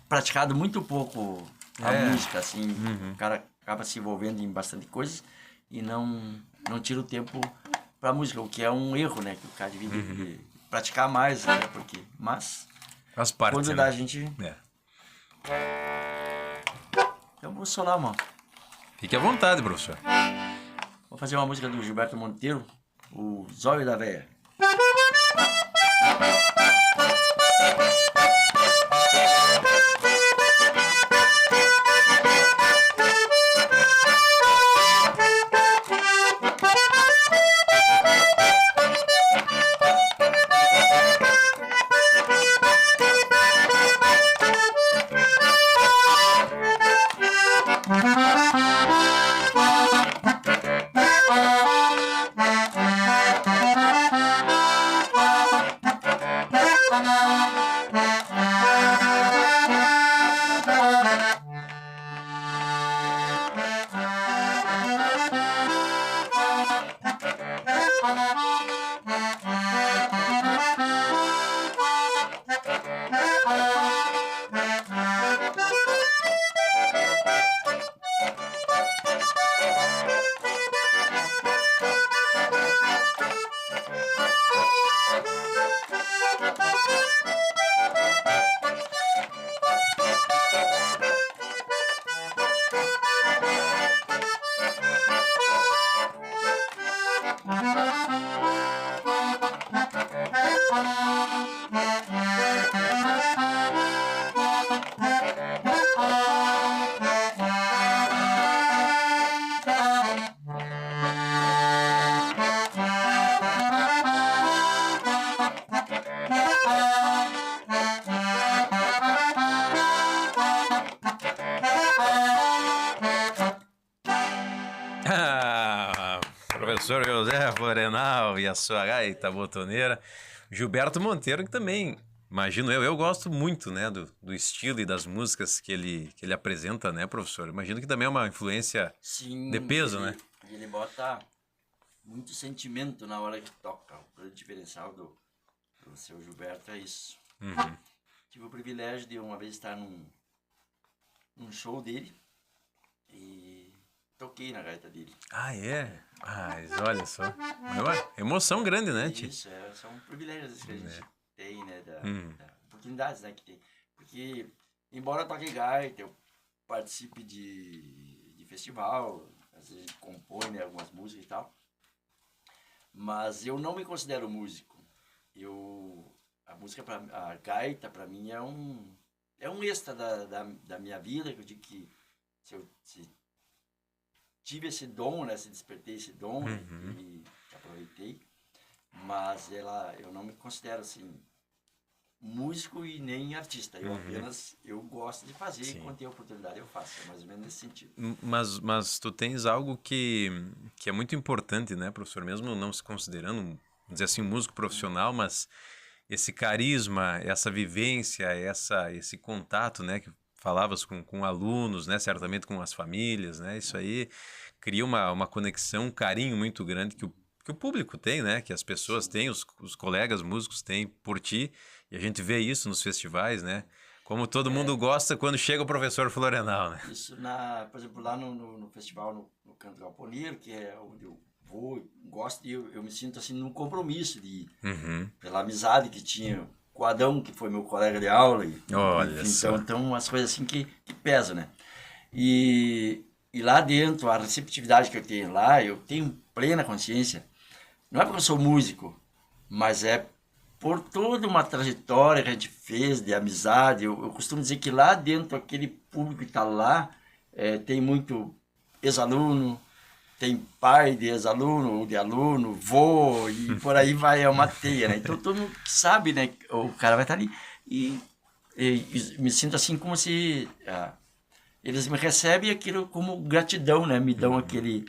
praticado muito pouco a música, assim, o cara acaba se envolvendo em bastante coisas e não tira o tempo para a música, o que é um erro, né, que o cara devia praticar mais, né, mas faz parte, quando dá, a gente... Então vou solar, mano. Fique à vontade, professor. Vou fazer uma música do Gilberto Monteiro, o Zóio da Véia. Professor José Florenal e a sua gaita botoneira. Gilberto Monteiro, que também, imagino eu gosto muito, né, do estilo e das músicas que ele apresenta, né, professor? Imagino que também é uma influência Sim, de peso, né? ele bota muito sentimento na hora que toca. O grande diferencial do seu Gilberto é isso. Tive o privilégio de uma vez estar num show dele e toquei na gaita dele. Ah, é? Mas olha só. É uma emoção grande, né, tio? Isso, são privilégios que a gente tem, né? Da oportunidades, né, que tem. Porque, embora eu toque gaita, eu participe de festival, às vezes a gente compõe, né, algumas músicas e tal, mas eu não me considero músico. A música, a gaita, para mim, é um extra da minha vida, que eu digo que se tive esse dom, né, se despertei esse dom e aproveitei, mas eu não me considero assim músico e nem artista. Eu apenas gosto de fazer e quando tem oportunidade eu faço. É mais ou menos nesse sentido. Mas tu tens algo que é muito importante, né, professor? Mesmo não se considerando, vamos dizer assim, um músico profissional, mas esse carisma, essa vivência, esse contato, né, que falavas com alunos, né, certamente com as famílias, né, isso aí cria uma conexão, um carinho muito grande que o público tem, né, que as pessoas têm, os colegas músicos têm por ti, e a gente vê isso nos festivais, né, como todo mundo gosta quando chega o professor Florenal, né. Isso, por exemplo, lá no festival, no Canto Galponeiro, que é onde eu vou, gosto, e eu me sinto assim num compromisso de ir, pela amizade que tinha com o Adão, que foi meu colega de aula, Olha enfim, só. então umas coisas assim que pesam, né? E lá dentro, a receptividade que eu tenho lá, eu tenho plena consciência, não é porque eu sou músico, mas é por toda uma trajetória que a gente fez de amizade. Eu costumo dizer que lá dentro, aquele público que está lá, tem muito ex-aluno, tem pai de ex-aluno ou de aluno, vô, e por aí vai, é uma teia, né? Então todo mundo sabe, né? O cara vai estar ali. E me sinto assim como se eles me recebem aquilo como gratidão, né? Me dão aquele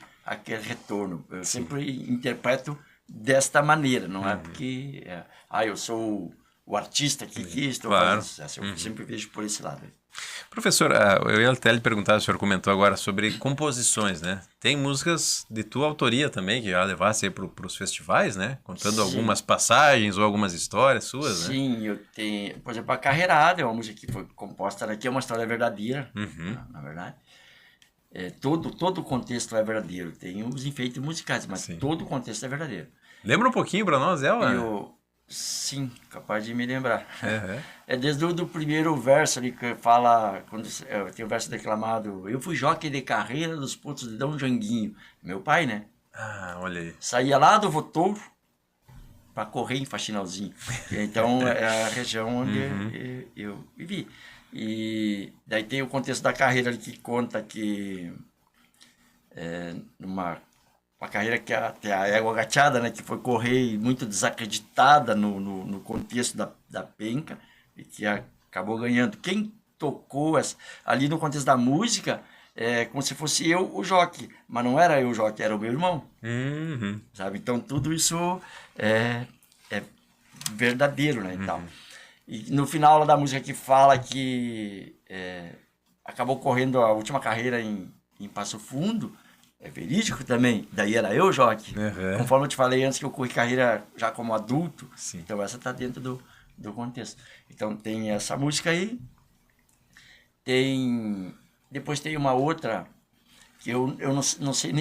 retorno. Eu sempre interpreto desta maneira, não é porque eu sou o artista que estou Claro. fazendo sucesso. Eu sempre vejo por esse lado. Professor, eu ia até lhe perguntar, o senhor comentou agora sobre composições, né? Tem músicas de tua autoria também, que já levasse aí para os festivais, né? Contando algumas passagens ou algumas histórias suas, né? Sim, eu tenho, por exemplo, a Carreirada é uma música que foi composta aqui, é uma história verdadeira, na verdade. Todo o contexto é verdadeiro, tem os enfeites musicais, mas todo o contexto é verdadeiro. Lembra um pouquinho para nós, ela? Sim, capaz de me lembrar. Uhum. É desde o primeiro verso ali que fala, quando tem o verso declamado: eu fui jockey de carreira dos pontos de Dom Janguinho. Meu pai, né? Ah, olha aí. Saía lá do Votouro para correr em Faxinalzinho. Então é a região onde eu vivi. E daí tem o contexto da carreira ali que conta que uma carreira que até a égua agachada, né, que foi correr muito desacreditada no contexto da penca e que acabou ganhando. Quem tocou ali no contexto da música é como se fosse eu o jockey, mas não era eu o jockey, era o meu irmão. Sabe? Então tudo isso é verdadeiro, né, e tal. E no final lá da música que fala que acabou correndo a última carreira em Passo Fundo, é verídico também, daí era eu, jockey. Conforme eu te falei antes que eu corri carreira já como adulto, então essa tá dentro do contexto. Então tem essa música aí, depois tem uma outra que eu não sei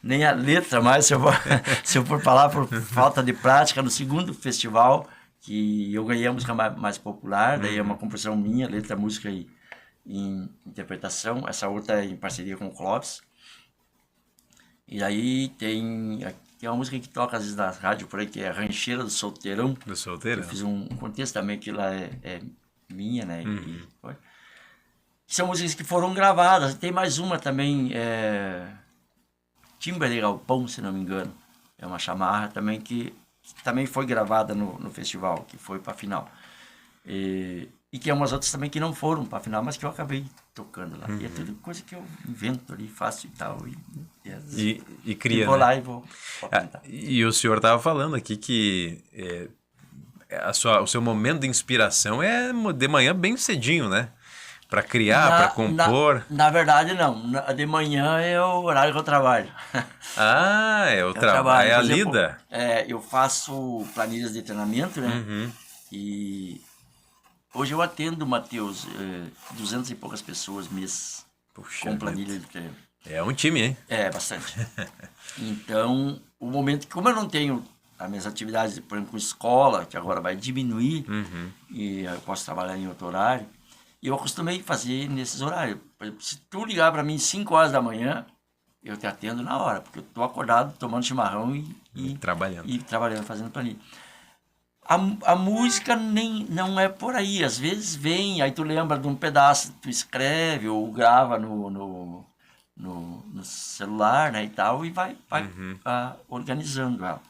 nem a letra mais, se eu for falar por falta de prática, no segundo festival que eu ganhei a música mais popular, daí é uma composição minha, letra, música e interpretação, essa outra é em parceria com o Clóvis. E aí tem uma música que toca às vezes na rádio por aí, que é Rancheira do Solteirão. Do Solteirão. Eu fiz um contexto também, que lá é minha, né? São músicas que foram gravadas. Tem mais uma também, Timba de Galpão, se não me engano. É uma chamarra também que também foi gravada no festival, que foi para final. E tem umas outras também que não foram para final, mas que eu acabei tocando lá. E é tudo coisa que eu invento ali, faço e tal. E cria, vou né? lá e vou cantar. E o senhor estava falando aqui que o seu momento de inspiração é de manhã bem cedinho, né? Para criar, para compor. Na verdade, não. De manhã é o horário que eu trabalho. É o trabalho, é a exemplo, lida. Eu faço planilhas de treinamento, né? Uhum. E hoje eu atendo, Matheus, 200 e poucas pessoas mês Puxa com planilha de treinamento. É um time, hein? É, bastante. Então, o momento que, como eu não tenho as minhas atividades, por exemplo, com escola, que agora vai diminuir, e eu posso trabalhar em outro horário, eu acostumei fazer nesses horários. Por exemplo, se tu ligar para mim 5 horas da manhã, eu te atendo na hora, porque eu tô acordado tomando chimarrão e trabalhando, fazendo planilha. A música não é por aí. Às vezes vem, aí tu lembra de um pedaço, tu escreve ou grava no celular, né, e tal, e vai organizando ela.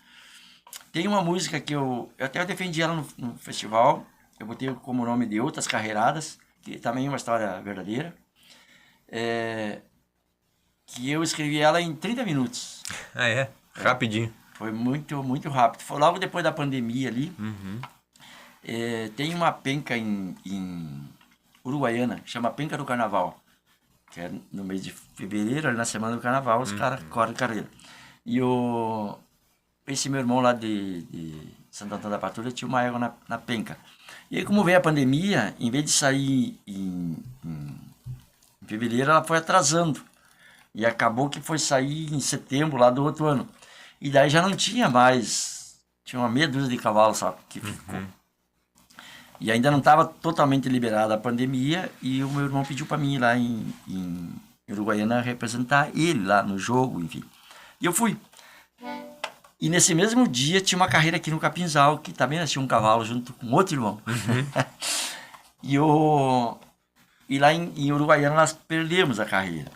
Tem uma música que eu até defendi ela no festival, eu botei como nome de Outras Carreiradas, que também é uma história verdadeira, que eu escrevi ela em 30 minutos. Rapidinho. Foi muito, muito rápido. Foi logo depois da pandemia ali. Tem uma penca em Uruguaiana, que chama Penca do Carnaval, que é no mês de fevereiro, ali na semana do Carnaval, os caras correm carreira. E esse meu irmão lá de Santo Antônio da Patrulha tinha uma égua na penca. E aí, como veio a pandemia, em vez de sair em fevereiro, ela foi atrasando. E acabou que foi sair em setembro lá do outro ano. E daí já não tinha mais, tinha uma meia dúzia de cavalos só que ficou. E ainda não estava totalmente liberada a pandemia, e o meu irmão pediu para mim ir lá em Uruguaiana representar ele lá no jogo, enfim. E eu fui. E nesse mesmo dia tinha uma carreira aqui no Capinzal, que também tinha um cavalo junto com outro irmão. E lá em Uruguaiana nós perdemos a carreira.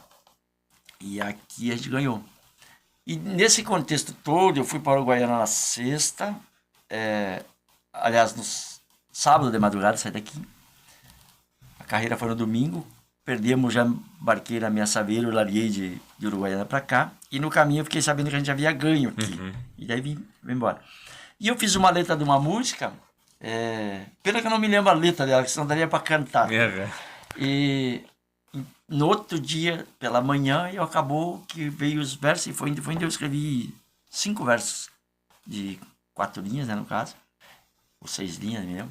E aqui a gente ganhou. E nesse contexto todo, eu fui para Uruguaiana na sexta, aliás, no sábado de madrugada, saí daqui. A carreira foi no domingo, perdemos, já embarquei na minha saveira, eu larguei de Uruguaiana para cá, e no caminho eu fiquei sabendo que a gente havia ganho aqui. E daí vim embora. E eu fiz uma letra de uma música, pena que eu não me lembro a letra dela, que senão daria para cantar. E no outro dia, pela manhã, acabou que veio os versos, e foi onde eu escrevi 5 versos, de 4 linhas, né, no caso, ou 6 linhas mesmo,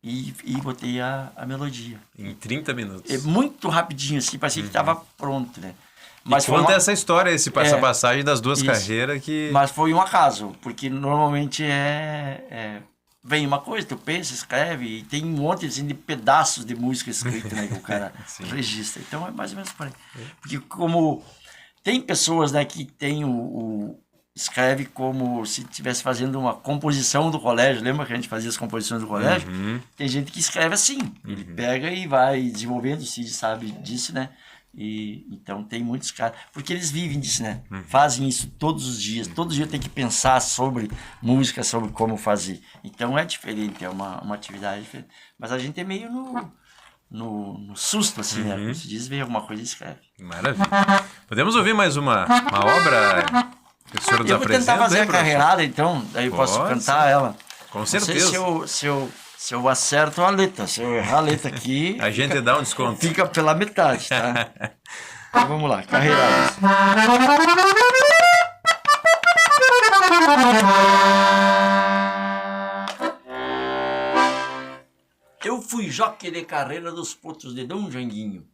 e botei a melodia. Em 30 minutos. Muito rapidinho, assim, parecia que estava pronto, né. Mas conta essa história, essa passagem das duas carreiras que... Mas foi um acaso, porque normalmente vem uma coisa, tu pensa, escreve, e tem um monte assim, de pedaços de música escrita, né, que o cara registra. Então é mais ou menos por aí. Porque como tem pessoas, né, que tem escreve como se estivesse fazendo uma composição do colégio. Lembra que a gente fazia as composições do colégio? Tem gente que escreve assim. Ele pega e vai desenvolvendo, o Cid sabe disso, né? E então tem muitos caras, porque eles vivem disso, né? Fazem isso todos os dias. Todo dia tem que pensar sobre música, sobre como fazer. Então é diferente, é uma atividade diferente. Mas a gente é meio no susto, assim, né? Como se diz, vê alguma coisa e escreve. Maravilha. Podemos ouvir mais uma obra que o senhor nos apresenta? Eu vou tentar fazer a carreirada, então, daí eu posso cantar ela. Com certeza. Não sei se eu acerto a letra. Se eu errar a letra aqui... A gente dá um desconto. Fica pela metade, tá? Então vamos lá, carreiradas. Eu fui joque de carreira dos potros de Dom Janguinho.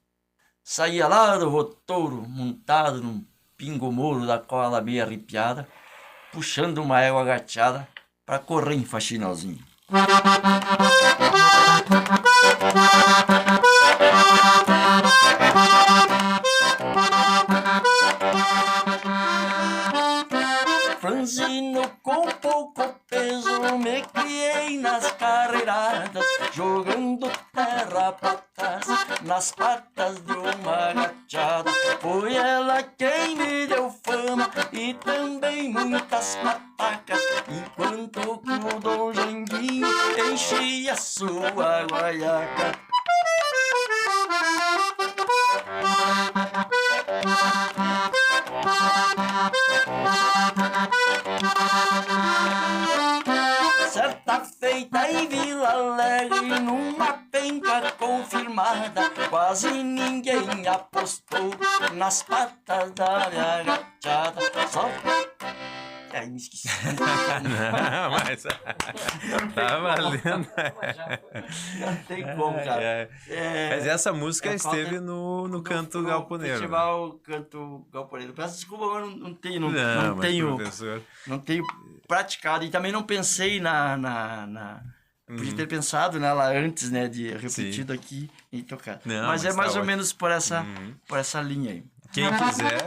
Saía lá do rotouro, montado num pingo-moro da cola meio arrepiada, puxando uma égua agateada pra correr em faxinalzinho. Franzino com pouco peso, me criei nas carreiradas, jogando terra pra trás, nas patas de uma agachada. Foi ela quem me deu fama e também muitas patacas, enquanto que o Dom Janguinho enchia sua guaiaca. Certa feita armada, quase ninguém apostou nas patas da minha gachada. Só... Aí me esqueci. Não, mas tá valendo. Não tem como, cara. Mas essa música esteve no Canto Galponeiro. Festival Canto Galponeiro. Peço desculpa, agora não tenho praticado e também não pensei podia ter pensado nela antes, né, de repetido aqui e tocar. Não, mas é tá mais ou ótimo. menos por essa linha aí. Quem quiser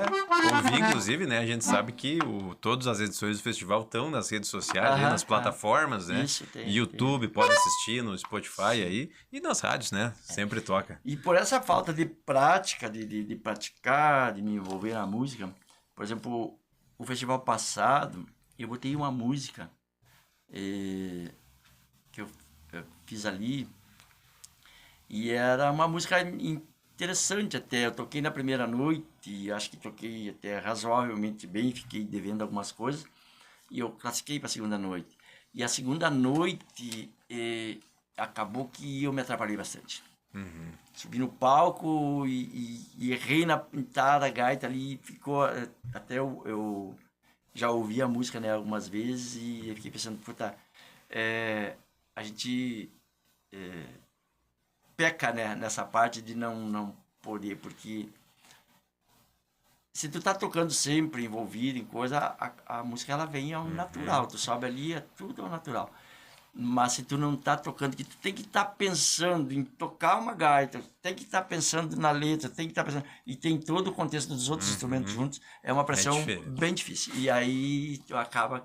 ouvir, inclusive, né? A gente sabe que todas as edições do festival estão nas redes sociais, aí, nas plataformas, né? Isso, tem. YouTube, pode assistir no Spotify aí e nas rádios, né? Sempre toca. E por essa falta de prática, de praticar, de me envolver na música, por exemplo, o festival passado, eu botei uma música que eu fiz ali e era uma música interessante até. Eu toquei na primeira noite, acho que toquei até razoavelmente bem, fiquei devendo algumas coisas e eu classifiquei para a segunda noite. E a segunda noite acabou que eu me atrapalhei bastante. Subi no palco e errei na pintada, a gaita ali, ficou até eu já ouvi a música, né, algumas vezes e fiquei pensando, puta, a gente peca, né, nessa parte de não poder, porque se tu tá tocando sempre, envolvido em coisa, a música ela vem ao natural, tu sobe ali, tudo ao natural. Mas se tu não tá tocando, que tu tem que estar pensando em tocar uma gaita, tem que estar pensando na letra, tem que estar pensando... E tem todo o contexto dos outros instrumentos juntos, é uma pressão bem difícil. E aí tu acaba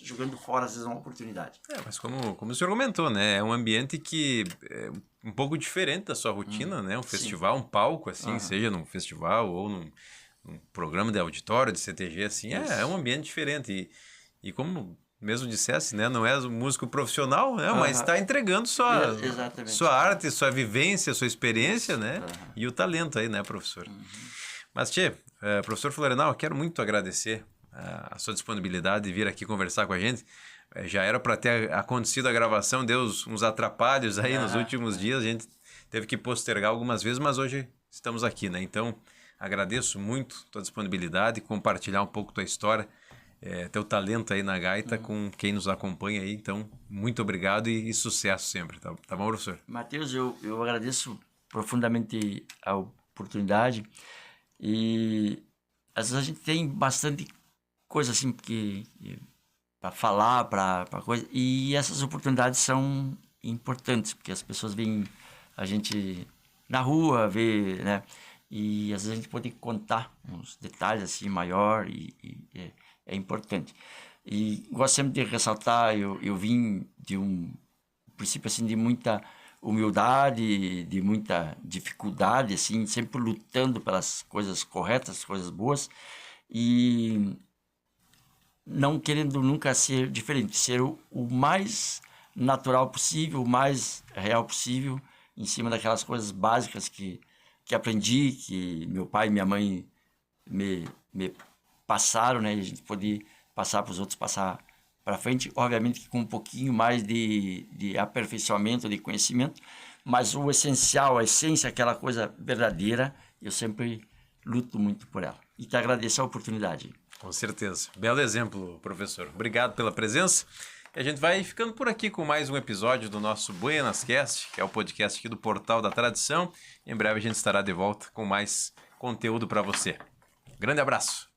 jogando fora, às vezes, uma oportunidade. Mas como o senhor comentou, né? É um ambiente que é um pouco diferente da sua rotina, né? Um festival, um palco, assim, seja num festival ou num programa de auditório, de CTG, assim, é um ambiente diferente. E como... mesmo dissesse, né? Não é um músico profissional, né? Mas está entregando sua arte, sua vivência, sua experiência, né? E o talento aí, né, professor? Mas, professor Florenal, quero muito agradecer a sua disponibilidade de vir aqui conversar com a gente. Já era para ter acontecido a gravação, deu uns atrapalhos aí nos últimos dias, a gente teve que postergar algumas vezes, mas hoje estamos aqui, né? Então, agradeço muito a tua disponibilidade, compartilhar um pouco tua história, teu talento aí na gaita com quem nos acompanha aí. Então, muito obrigado e sucesso sempre, tá bom, professor? Matheus, eu agradeço profundamente a oportunidade e às vezes a gente tem bastante coisa assim para falar, para coisa, e essas oportunidades são importantes, porque as pessoas veem a gente na rua, vê, né? E às vezes a gente pode contar uns detalhes assim maior e é importante. E gosto sempre de ressaltar, eu vim de um princípio assim de muita humildade, de muita dificuldade, assim, sempre lutando pelas coisas corretas, coisas boas, e não querendo nunca ser diferente, ser o mais natural possível, o mais real possível, em cima daquelas coisas básicas que aprendi, que meu pai e minha mãe me passaram, né? E a gente poder passar para os outros, passar para frente, obviamente que com um pouquinho mais de aperfeiçoamento, de conhecimento, mas o essencial, a essência, aquela coisa verdadeira, eu sempre luto muito por ela. E te agradeço a oportunidade. Com certeza. Belo exemplo, professor. Obrigado pela presença. E a gente vai ficando por aqui com mais um episódio do nosso Buenas Cast, que é o podcast aqui do Portal da Tradição. Em breve a gente estará de volta com mais conteúdo para você. Grande abraço!